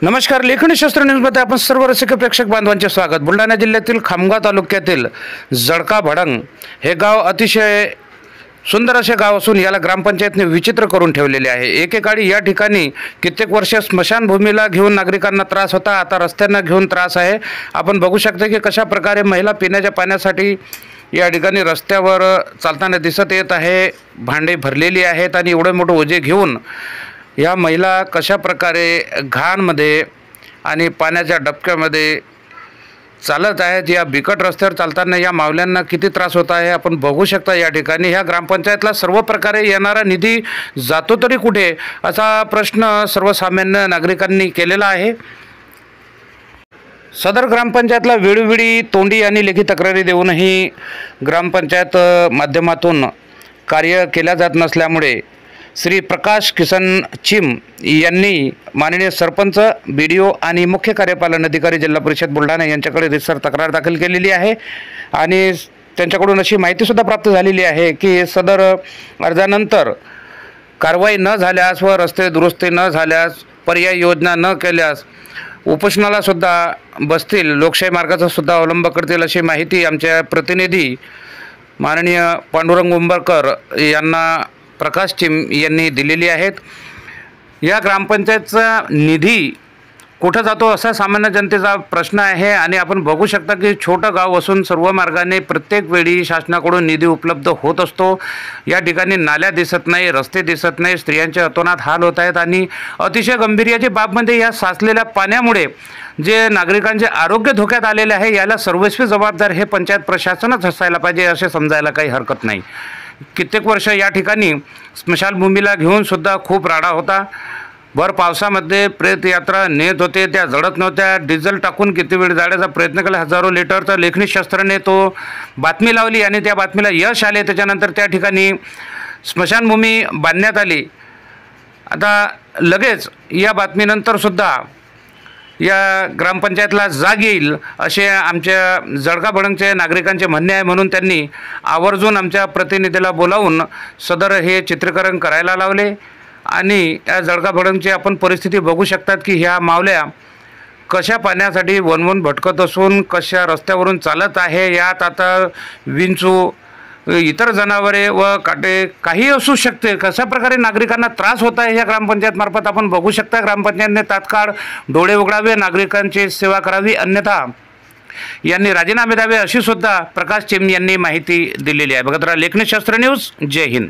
नमस्कार, लेखणी शास्त्र न्यूजमध्ये आपण सर्व रसिक प्रेक्षक बांधवांचे स्वागत। बुलढाणा जिल्ह्यातील खामगाव तालुक्यातील जळका भडंग हे गाव अतिशय सुंदर असे गाव असून याला ग्रामपंचायतने विचित्र करून ठेवलेले आहे। एकेकाळी या ठिकाणी कित्येक वर्ष स्मशानभूमीला घेऊन नागरिकांना त्रास होता, आता रस्त्यांना घेऊन त्रास आहे। आपण बघू शकता की कशा प्रकारे महिला पिण्याच्या पाण्यासाठी या ठिकाणी रस्त्यावर चालताना दिसत येत आहे। भांडे भरलेली आहेत आणि एवढे मोठे ओझे घेऊन या महिला कशा प्रकारे घाणमध्ये आणि पाण्याच्या डबक्यामध्ये चालत आहेत। या बिकट रस्त्यावर चालताना या मावल्यांना किती त्रास होत आहे आपण बघू शकता। या ठिकाणी ह्या ग्रामपंचायतला सर्व प्रकारे येणारा निधी जातो तरी कुठे असा प्रश्न सर्वसामान्य नागरिकांनी केलेला आहे। सदर ग्रामपंचायतला वेळोवेळी तोंडी आणि लेखी तक्रारी देऊनही ग्रामपंचायत माध्यमातून कार्य केल्या जात नसल्यामुळे श्री प्रकाश किसन चिम यांनी माननीय सरपंच, बीडीओ आणि मुख्य कार्यपालन अधिकारी जिल्हा परिषद बुलढाणा यांच्याकडे रितसर तक्रार दाखल केलेली आहे आणि त्यांच्याकडून अशी माहितीसुद्धा प्राप्त झालेली आहे की सदर अर्जानंतर कारवाई न झाल्यास व रस्ते दुरुस्ती न झाल्यास, पर्याय योजना न केल्यास उपोषणाला सुद्धा बसतील, लोकशाही मार्गाचा सुद्धा अवलंब करतील अशी माहिती आमच्या प्रतिनिधी माननीय पांडुरंग उंबरकर यांना प्रकाश चिम यांनी दिलेली आहेत। या ग्रामपंचायतचा निधी कुठं जातो असा सामान्य जनतेचा प्रश्न आहे आणि आपण बघू शकता की छोटं गाव असून सर्व मार्गाने प्रत्येक वेळी शासनाकडून निधी उपलब्ध होत असतो। या ठिकाणी नाल्या दिसत नाही, रस्ते दिसत नाही, स्त्रियांचे अतोनात हाल होत आहेत आणि अतिशय गंभीर्याची बाब म्हणजे या साचलेल्या पाण्यामुळे जे नागरिकांचे आरोग्य धोक्यात आलेले आहे याला सर्वस्वी जबाबदार हे पंचायत प्रशासनच असायला पाहिजे असे समजायला काही हरकत नाही। कित्येक वर्ष या ठिकाणी स्मशानभूमीला घेऊन सुद्धा खूप राडा होता। भर पावसामध्ये प्रेतयात्रा नेत होते, त्या जळत नव्हत्या। डिझेल टाकून किती वेळ जाळण्याचा प्रयत्न केला, हजारो लिटर, तर लेखणी शास्त्राने तो बातमी लावली आणि त्या बातमीला यश आले। त्याच्यानंतर त्या ठिकाणी स्मशानभूमी बांधण्यात आली। आता लगेच या बातमीनंतर सुद्धा या ग्रामपंचायतला जाग येईल असे आमच्या जळका भडंगचे नागरिकांचे म्हणणे आहे, म्हणून त्यांनी आवर्जून आमच्या प्रतिनिधीला बोलावून सदर हे चित्रीकरण करायला लावले आणि या जळका भडंगची आपण परिस्थिती बघू शकतात की ह्या मावल्या कशा पाण्यासाठी वनवन भटकत असून कशा रस्त्यावरून चालत आहे। यात आता विंचू, इतर जनावरे व काटे काही असू शकते, कशा प्रकारे नागरिकांना त्रास होत आहे या ग्रामपंचायत मार्फत आपण बघू शकता। ग्रामपंचायतने तात्काळ डोळे उघडावे, नागरिकांची सेवा करावी, अन्यथा यांनी राजीनामे द्यावे अशी सुद्धा प्रकाश चिम यांनी माहिती दिलेली आहे। बघत राहा लेखणी शास्त्र न्यूज। जय हिंद।